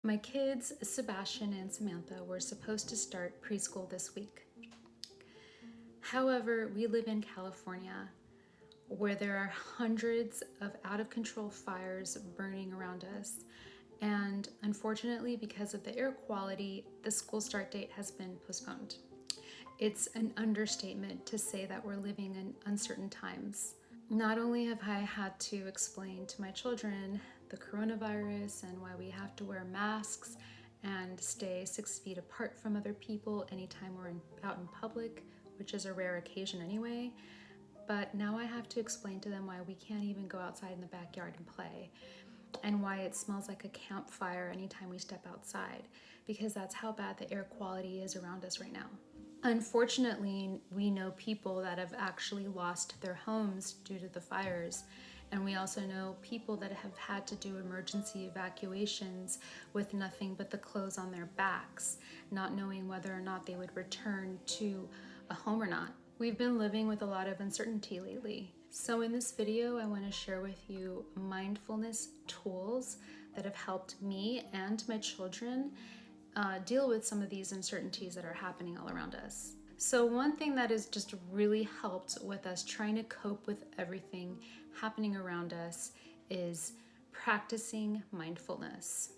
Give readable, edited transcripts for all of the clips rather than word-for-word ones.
My kids, Sebastian and Samantha, were supposed to start preschool this week. However, we live in California where there are hundreds of out of control fires burning around us. And unfortunately, because of the air quality, the school start date has been postponed. It's an understatement to say that we're living in uncertain times. Not only have I had to explain to my children the coronavirus and why we have to wear masks and stay 6 feet apart from other people anytime we're out in public, which is a rare occasion anyway, but now I have to explain to them why we can't even go outside in the backyard and play, and why it smells like a campfire anytime we step outside, because that's how bad the air quality is around us right now. Unfortunately, we know people that have actually lost their homes due to the fires, and we also know people that have had to do emergency evacuations with nothing but the clothes on their backs, not knowing whether or not they would return to a home or not. We've been living with a lot of uncertainty lately. So in this video, I want to share with you mindfulness tools that have helped me and my children deal with some of these uncertainties that are happening all around us. So one thing that has just really helped with us trying to cope with everything happening around us is practicing mindfulness.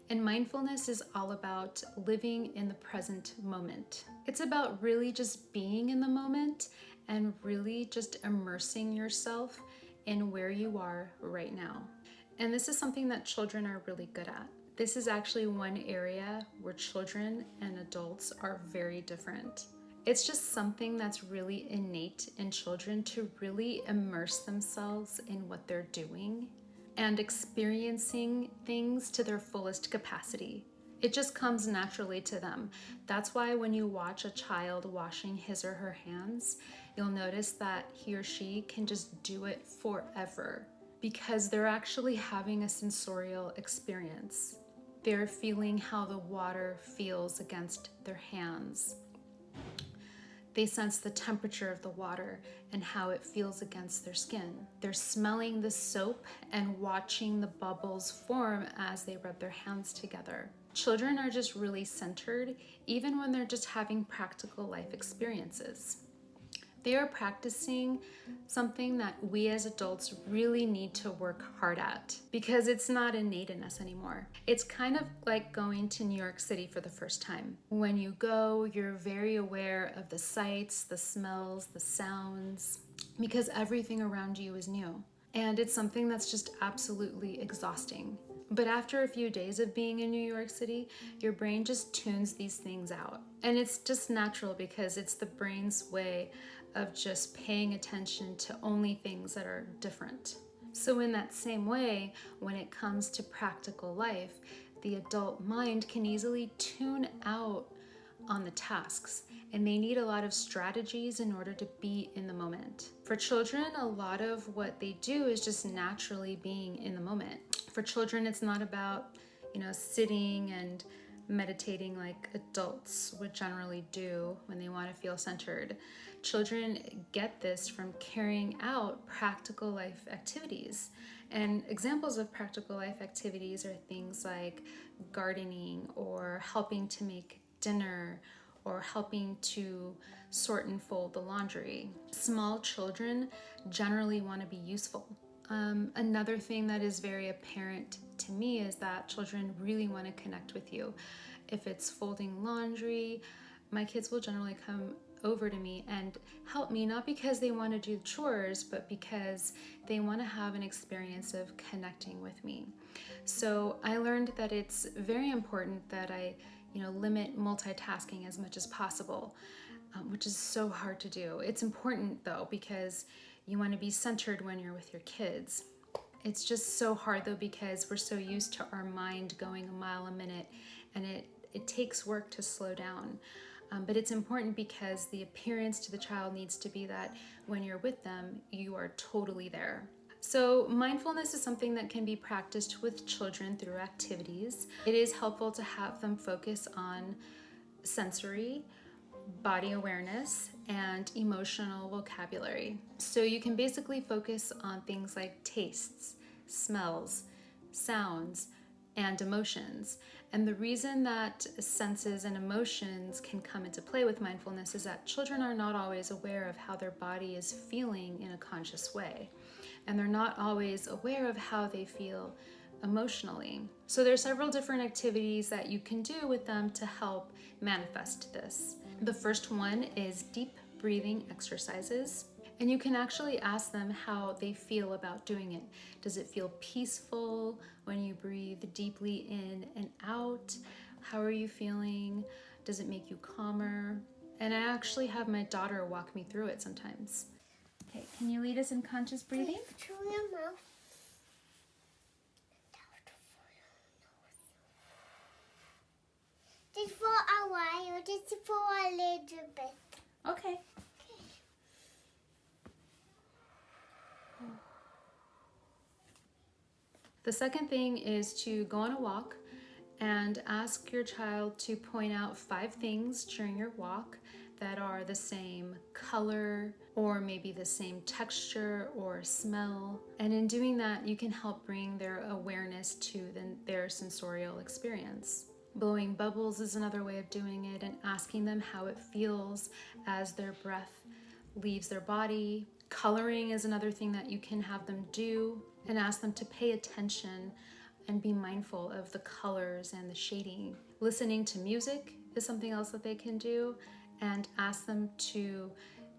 And mindfulness is all about living in the present moment. It's about really just being in the moment and really just immersing yourself in where you are right now. And this is something that children are really good at. This is actually one area where children and adults are very different. It's just something that's really innate in children to really immerse themselves in what they're doing and experiencing things to their fullest capacity. It just comes naturally to them. That's why when you watch a child washing his or her hands, you'll notice that he or she can just do it forever because they're actually having a sensorial experience. They're feeling how the water feels against their hands. They sense the temperature of the water and how it feels against their skin. They're smelling the soap and watching the bubbles form as they rub their hands together. Children are just really centered, even when they're just having practical life experiences. They are practicing something that we as adults really need to work hard at because it's not innate in us anymore. It's kind of like going to New York City for the first time. When you go, you're very aware of the sights, the smells, the sounds, because everything around you is new. And it's something that's just absolutely exhausting. But after a few days of being in New York City, your brain just tunes these things out. And it's just natural because it's the brain's way of just paying attention to only things that are different. So in that same way, when it comes to practical life, the adult mind can easily tune out on the tasks, and they need a lot of strategies in order to be in the moment. For children, a lot of what they do is just naturally being in the moment. For children, it's not about, sitting and meditating like adults would generally do when they want to feel centered. Children get this from carrying out practical life activities. And examples of practical life activities are things like gardening or helping to make dinner or helping to sort and fold the laundry. Small children generally want to be useful. Another thing that is very apparent to me is that children really want to connect with you. If it's folding laundry, my kids will generally come over to me and help me, not because they want to do chores, but because they want to have an experience of connecting with me. So I learned that it's very important that I limit multitasking as much as possible, which is so hard to do. It's important though, because you want to be centered when you're with your kids. It's just so hard though, because we're so used to our mind going a mile a minute, and it takes work to slow down. But it's important because the appearance to the child needs to be that when you're with them, you are totally there. So mindfulness is something that can be practiced with children through activities. It is helpful to have them focus on sensory, body awareness, and emotional vocabulary. So you can basically focus on things like tastes, smells, sounds, and emotions. And the reason that senses and emotions can come into play with mindfulness is that children are not always aware of how their body is feeling in a conscious way. And they're not always aware of how they feel emotionally. So there are several different activities that you can do with them to help manifest this. The first one is deep breathing exercises. And you can actually ask them how they feel about doing it. Does it feel peaceful when you breathe deeply in and out? How are you feeling? Does it make you calmer? And I actually have my daughter walk me through it sometimes. Okay, can you lead us in conscious breathing? Through your mouth. Just for a while, just for a little bit. Okay. The second thing is to go on a walk and ask your child to point out 5 things during your walk that are the same color or maybe the same texture or smell. And in doing that, you can help bring their awareness to their sensorial experience. Blowing bubbles is another way of doing it, and asking them how it feels as their breath leaves their body. Coloring is another thing that you can have them do, and ask them to pay attention and be mindful of the colors and the shading. Listening to music is something else that they can do, and ask them to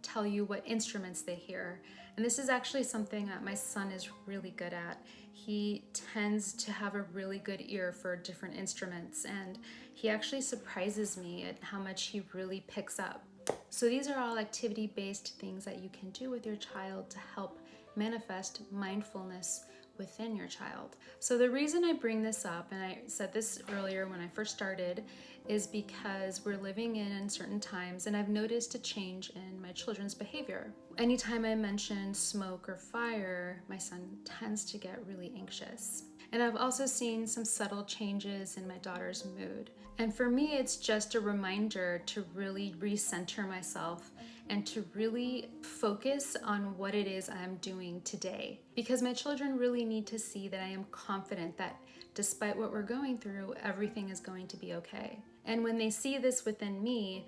tell you what instruments they hear. And this is actually something that my son is really good at. He tends to have a really good ear for different instruments, and he actually surprises me at how much he really picks up. So these are all activity-based things that you can do with your child to help manifest mindfulness within your child. So the reason I bring this up, and I said this earlier when I first started, is because we're living in uncertain times, and I've noticed a change in my children's behavior. Anytime I mention smoke or fire, my son tends to get really anxious. And I've also seen some subtle changes in my daughter's mood. And for me, it's just a reminder to really recenter myself and to really focus on what it is I'm doing today. Because my children really need to see that I am confident that despite what we're going through, everything is going to be okay. And when they see this within me,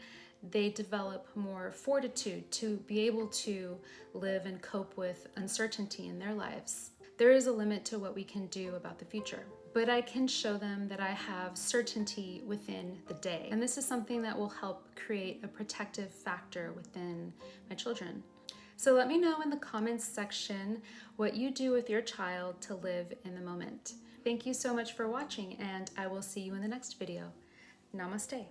they develop more fortitude to be able to live and cope with uncertainty in their lives. There is a limit to what we can do about the future, but I can show them that I have certainty within the day. And this is something that will help create a protective factor within my children. So let me know in the comments section what you do with your child to live in the moment. Thank you so much for watching, and I will see you in the next video. Namaste.